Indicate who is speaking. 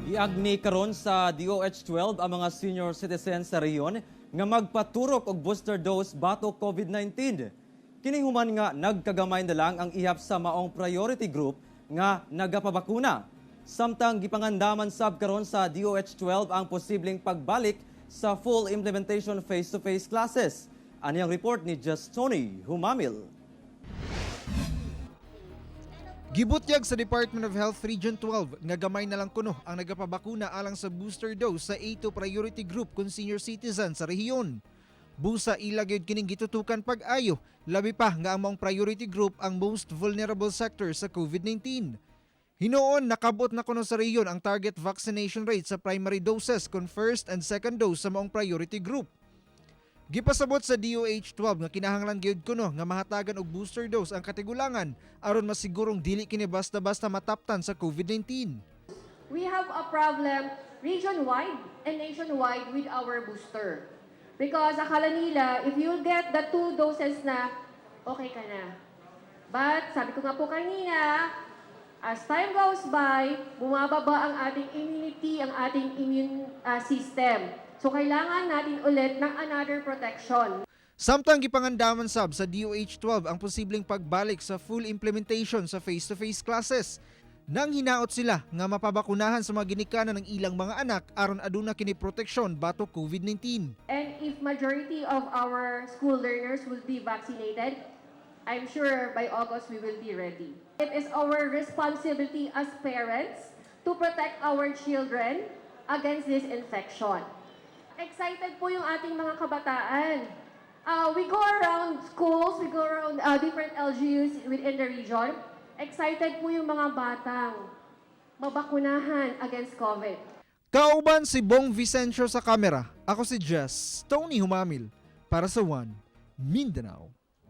Speaker 1: Giagni karon sa DOH-12 ang mga senior citizens sa rehiyon nga magpaturok og booster dose batok COVID-19. Kini human nga nagkagamay na lang ang ihap sa maong priority group nga nagapabakuna. Samtang gipangandaman sab karon sa DOH-12 ang posibleng pagbalik sa full implementation face-to-face classes. Ani ang report ni Just Tony Humamil.
Speaker 2: Gibutyag sa Department of Health Region 12 nga gamay na lang kuno ang nagapabakuna alang sa booster dose sa A2 priority group kun senior citizen sa rehiyon. Busa ilagay kining gitutukan pag-ayo, labi pa nga ang maong priority group ang most vulnerable sector sa COVID-19. Hinoon nakabot na kuno sa rehiyon ang target vaccination rate sa primary doses kun first and second dose sa maong priority group. Gipasabot sa DOH-12 nga kinahanglan gyud kuno nga mahatagan og booster dose ang katigulangan aron masigurong dili kini basta-basta mataptan sa COVID-19.
Speaker 3: We have a problem region-wide and nationwide with our booster. Because akala nila, if you get the 2 doses na, okay ka na. But sabi ko nga po kanina, as time goes by, bumababa ang ating immunity, ang ating immune system. So kailangan natin ulit ng another protection.
Speaker 2: Samtang gipangandaman sab sa DOH-12 ang posibleng pagbalik sa full implementation sa face-to-face classes. Nang hinaot sila nga mapabakunahan sa mga ginikanan ng ilang mga anak aron aduna kini proteksyon batok COVID-19.
Speaker 3: And if majority of our school learners will be vaccinated, I'm sure by August we will be ready. It is our responsibility as parents to protect our children against this infection. Excited po yung ating mga kabataan. We go around schools, we go around different LGUs within the region. Excited po yung mga batang mabakunahan against COVID.
Speaker 2: Kauban si Bong Vicencio sa kamera. Ako si Jess Tony Humamil para sa One Mindanao.